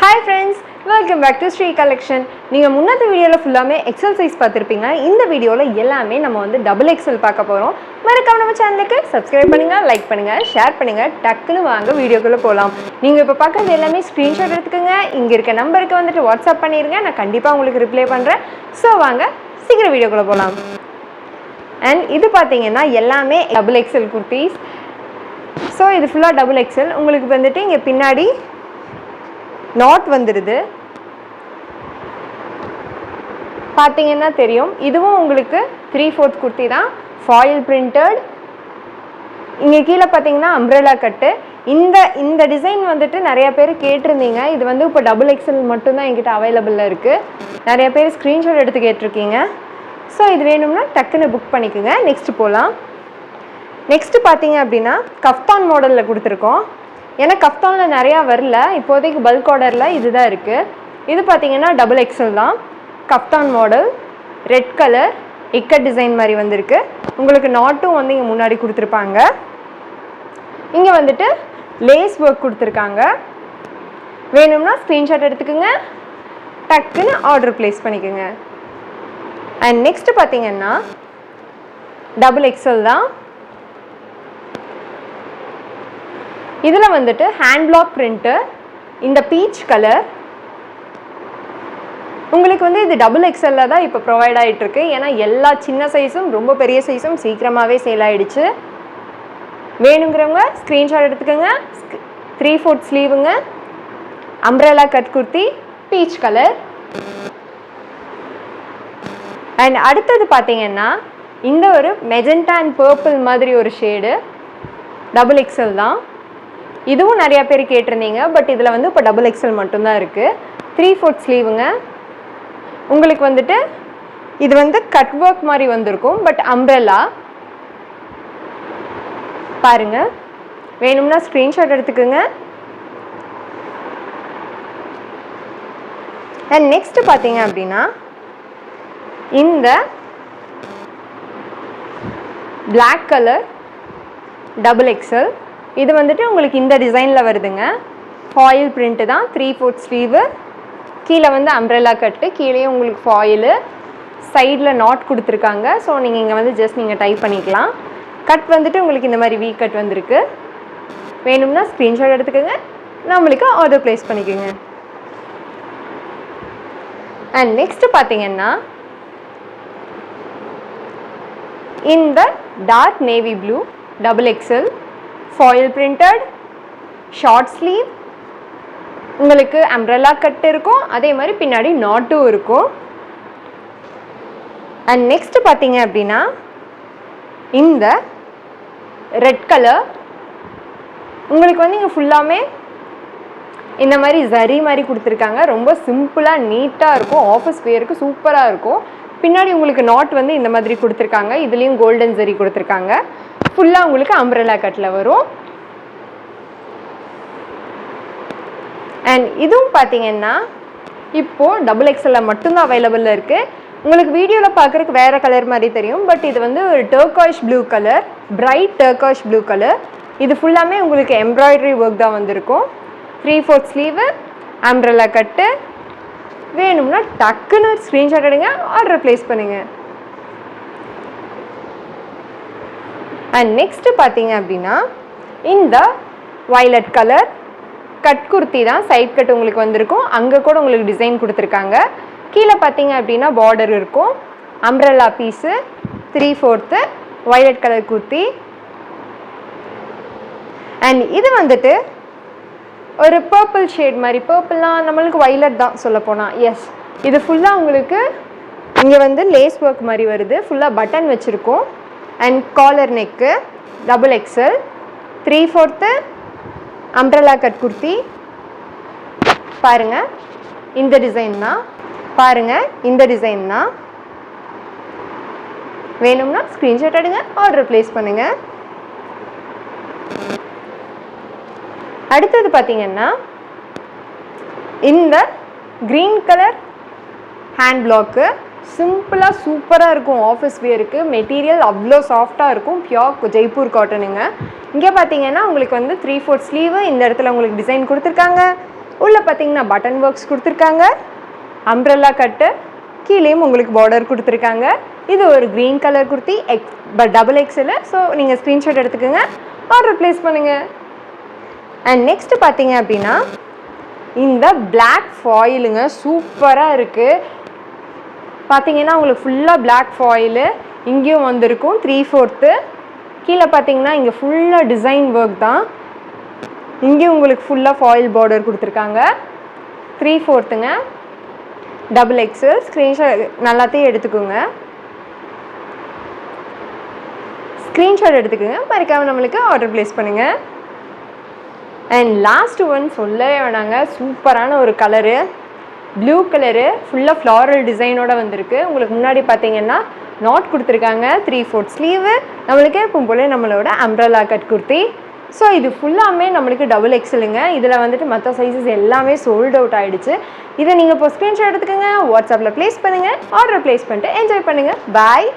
Hi friends, welcome back to Sri Collection. நீங்க முன்னத்த வீடியோல ஃபுல்லாமே எக்ஸல் சைஸ் பார்த்திருப்பீங்க. இந்த வீடியோல எல்லாமே நம்ம வந்து டபுள் எக்ஸல் பார்க்க போறோம். மறக்காம நம்ம சேனலுக்கு சப்ஸ்கிரைப் பண்ணுங்க, லைக் பண்ணுங்க, ஷேர் பண்ணுங்க. டக்குன்னு வாங்க வீடியோக்குள்ள போலாம். நீங்க இப்ப பார்க்கறது எல்லாமே ஸ்கிரீன்ஷாட் எடுத்துக்கங்க. இங்க இருக்க நம்பருக்கு வந்துட்டு வாட்ஸ்அப் பண்ணிருங்க. நான் கண்டிப்பா உங்களுக்கு ரிப்ளை பண்றேன். சோ வாங்க சீக்கிரம் வீடியோக்குள்ள போலாம். And இது பாத்தீங்கன்னா எல்லாமே டபுள் எக்ஸல் குர்தீஸ். சோ இது ஃபுல்லா டபுள் எக்ஸல். உங்களுக்கு வந்துட்டு இங்க பின்னாடி நாட் வந்துடுது பார்த்தீங்கன்னா தெரியும். இதுவும் உங்களுக்கு 3/4 குர்த்தி தான், ஃபாயில் பிரிண்டட். இங்கே கீழே பார்த்தீங்கன்னா அம்ப்ரெல்லா கட்டு. இந்த டிசைன் வந்துட்டு நிறைய பேர் கேட்டிருந்தீங்க. இது வந்து இப்போ டபுள் எக்ஸல் மட்டும்தான் என்கிட்ட அவைலபிளில் இருக்குது. நிறைய பேர் ஸ்க்ரீன்ஷாட் எடுத்து கேட்டிருக்கீங்க. ஸோ இது வேணும்னா டக்குன்னு புக் பண்ணிக்கோங்க. நெக்ஸ்ட்டு போகலாம். நெக்ஸ்ட்டு பார்த்தீங்க அப்படின்னா கஃப்தான் மாடலில் கொடுத்துருக்கோம். ஏன்னா கஃப்தானில் நிறையா வரல, இப்போதைக்கு பல்க் ஆர்டரில் இதுதான் இருக்குது. இது பார்த்தீங்கன்னா டபுள் எக்ஸல் தான், kaftan model, red colour ikat design மாதிரி வந்திருக்கு. உங்களுக்கு நாட்டும் வந்து இங்கே முன்னாடி கொடுத்துருப்பாங்க. இங்கே வந்துட்டு லேஸ் ஒர்க் கொடுத்துருக்காங்க. வேணும்னா ஸ்க்ரீன்ஷாட் எடுத்துக்கோங்க, டக்குன்னு ஆர்டர் ப்ளேஸ் பண்ணிக்கோங்க. அண்ட் நெக்ஸ்ட்டு பார்த்தீங்கன்னா டபுள் எக்ஸல் தான். இதில் வந்துட்டு ஹேண்ட் பிளாக் பிரிண்ட்டு, இந்த பீச் கலர். உங்களுக்கு வந்து இது டபுள் எக்ஸலில் தான் இப்போ ப்ரொவைட் ஆகிட்டுருக்கு. ஏன்னா எல்லா சின்ன சைஸும் ரொம்ப பெரிய சைஸும் சீக்கிரமாகவே சேல் ஆகிடுச்சு. வேணுங்கிறவங்க ஸ்க்ரீன்ஷாட் எடுத்துக்கோங்க. 3/4 ஸ்லீவுங்க, umbrella cut kurti, peach colour. And அடுத்தது பார்த்தீங்கன்னா இந்த ஒரு மெஜெண்டா அண்ட் பர்பிள் மாதிரி ஒரு ஷேடு, டபுள் எக்ஸல் தான். இதுவும் நிறையா பேர் கேட்டிருந்தீங்க. பட் இதில் வந்து இப்போ டபுள் எக்ஸல் மட்டும்தான் இருக்குது. 3/4 ஸ்லீவுங்க. உங்களுக்கு வந்துட்டு இது வந்து கட் ஒர்க் மாதிரி வந்திருக்கும், பட் அம்ப்ரெல்லா பாருங்க. வேணும்னா ஸ்க்ரீன்ஷாட் எடுத்துக்கோங்க. அண்ட் நெக்ஸ்ட் பார்த்தீங்க அப்படின்னா இந்த பிளாக் கலர் டபுள் எக்ஸல். இது வந்துட்டு உங்களுக்கு இந்த டிசைனில் வருதுங்க. ஃபாயில் பிரிண்ட்டு தான், 3/4 ஸ்லீவு. கீழே வந்து அம்ப்ரெல்லா கட்டு, கீழேயும் உங்களுக்கு ஃபாயிலு, சைடில் நாட் கொடுத்துருக்காங்க. ஸோ நீங்கள் இங்கே வந்து ஜஸ்ட் நீங்கள் டைப் பண்ணிக்கலாம். கட் வந்துட்டு உங்களுக்கு இந்த மாதிரி வீ கட் வந்திருக்கு. வேணும்னா ஸ்க்ரீன்ஷாட் எடுத்துக்கோங்க, நம்மளுக்கு ஆர்டர் ப்ளேஸ் பண்ணிக்கோங்க. அண்ட் நெக்ஸ்ட்டு பார்த்தீங்கன்னா இந்த dark navy blue double XL, foil printed, short sleeve. உங்களுக்கு அம்ப்ரெல்லா கட் இருக்கும், அதே மாதிரி பின்னாடி நாட்டும் இருக்கும். அண்ட் நெக்ஸ்ட் பார்த்தீங்க அப்படின்னா இந்த ரெட் கலர். உங்களுக்கு வந்து இங்கே ஃபுல்லாமே இந்த மாதிரி ஜரி மாதிரி கொடுத்துருக்காங்க. ரொம்ப சிம்பிளாக நீட்டாக இருக்கும், ஆஃபீஸ் வேருக்கு சூப்பராக இருக்கும். பின்னாடி உங்களுக்கு நாட் வந்து இந்த மாதிரி கொடுத்துருக்காங்க. இதுலேயும் கோல்டன் ஜரி கொடுத்துருக்காங்க. ஃபுல்லாக உங்களுக்கு அம்ப்ரெல்லா கட்டில் வரும். அண்ட் இதுவும் பார்த்தீங்கன்னா இப்போது டபுள் எக்ஸலில் மட்டும்தான் அவைலபிளில் இருக்குது. உங்களுக்கு வீடியோவில் பார்க்குறதுக்கு வேறு கலர் மாதிரி தெரியும். பட் இது வந்து ஒரு turquoise blue colour, bright turquoise blue colour. இது ஃபுல்லாமே உங்களுக்கு எம்ப்ராய்டரி ஒர்க் தான் வந்திருக்கும். 3/4 ஸ்லீவு, அம்ப்ரெல்லா கட்டு. வேணும்னா டக்குன்னு ஸ்க்ரீன்ஷாட் எடுங்க, ஆர்டர் ப்ளேஸ் பண்ணுங்கள். அண்ட் நெக்ஸ்ட்டு பார்த்தீங்க அப்படின்னா இந்த வயலட் கலர் கட் குர்த்தி தான், சைட் கட் உங்களுக்கு வந்திருக்கும். அங்கே கூட உங்களுக்கு டிசைன் கொடுத்துருக்காங்க. கீழே பார்த்தீங்க அப்படின்னா பார்டர் இருக்கும். Umbrella piece, 3/4 violet colour kurti. And இது வந்துட்டு ஒரு பர்பிள் ஷேட் மாதிரி, பர்பிள்லாம் நம்மளுக்கு வயலட் தான் சொல்லப்போனால். எஸ், இது ஃபுல்லாக உங்களுக்கு இங்கே வந்து லேஸ் ஒர்க் மாதிரி வருது. ஃபுல்லாக பட்டன் வச்சுருக்கோம். And collar neck, double XL, 3/4 umbrella cut kurti. பாருங்கள், இந்த டிசைன் தான். பாருங்கள், இந்த டிசைன் தான். வேணும்னா ஸ்க்ரீன்ஷாட் எடுங்க, ஆர்டர் ப்ளேஸ் பண்ணுங்கள். அடுத்தது பார்த்தீங்கன்னா இந்த க்ரீன் கலர் ஹேண்ட் பிளாக்கு, சிம்பிளாக சூப்பராக இருக்கும். ஆஃபீஸ் வேருக்கு மெட்டீரியல் அவ்வளோ சாஃப்டாக இருக்கும். பியோர் ஜெய்ப்பூர் காட்டனுங்க. இங்கே பார்த்தீங்கன்னா உங்களுக்கு வந்து 3/4 ஸ்லீவு, இந்த இடத்துல உங்களுக்கு டிசைன் கொடுத்துருக்காங்க. உள்ளே பார்த்தீங்கன்னா பட்டன் ஒர்க்ஸ் கொடுத்துருக்காங்க, அம்ப்ரெல்லா கட்டு, கீழேயும் உங்களுக்கு பார்டர் கொடுத்துருக்காங்க. இது ஒரு green colour kurti, double XL. So நீங்கள் ஸ்க்ரீன்ஷாட் எடுத்துக்கோங்க, ஆர்டர் ப்ளேஸ் பண்ணுங்கள். அண்ட் நெக்ஸ்ட்டு பார்த்தீங்க அப்படின்னா இந்த பிளாக் ஃபாயிலுங்க, சூப்பராக இருக்குது. பார்த்தீங்கன்னா உங்களுக்கு ஃபுல்லாக பிளாக் ஃபாயிலு இங்கேயும் வந்திருக்கும் 3/4. கீழே பார்த்தீங்கன்னா இங்கே ஃபுல்லாக டிசைன் ஒர்க் தான். இங்கேயும் உங்களுக்கு ஃபுல்லாக ஃபாயில் பார்டர் கொடுத்துருக்காங்க. 3/4ங்க, டபுள் எக்ஸல். ஸ்க்ரீன்ஷாட் நல்லாத்தையும் எடுத்துக்கோங்க, ஸ்க்ரீன்ஷாட் எடுத்துக்கோங்க, மறக்காமல் நம்மளுக்கு ஆர்டர் ப்ளேஸ் பண்ணுங்கள். அண்ட் லாஸ்ட் ஒன் சொல்லவே வேணாங்க, சூப்பரான ஒரு கலரு, ப்ளூ கலரு, ஃபுல்லாக ஃப்ளாரல் டிசைனோடு வந்திருக்கு. உங்களுக்கு முன்னாடி பார்த்தீங்கன்னா நாட் கொடுத்துருக்காங்க, 3/4 ஸ்லீவு. நம்மளுக்கு எப்பவும் போல நம்மளோட அம்ப்ரெல்லா கட் குர்த்தி. ஸோ இது ஃபுல்லாமே நம்மளுக்கு டபுள் எக்ஸலுங்க. இதில் வந்துட்டு மற்ற சைஸஸ் எல்லாமே சோல்ட் அவுட் ஆகிடுச்சு. இதை நீங்கள் இப்போ ஸ்க்ரீன்ஷாட் எடுத்துக்கோங்க, வாட்ஸ்அப்பில் ப்ளேஸ் பண்ணுங்கள், ஆர்டர் ப்ளேஸ் பண்ணிட்டு என்ஜாய் பண்ணுங்கள். பாய்.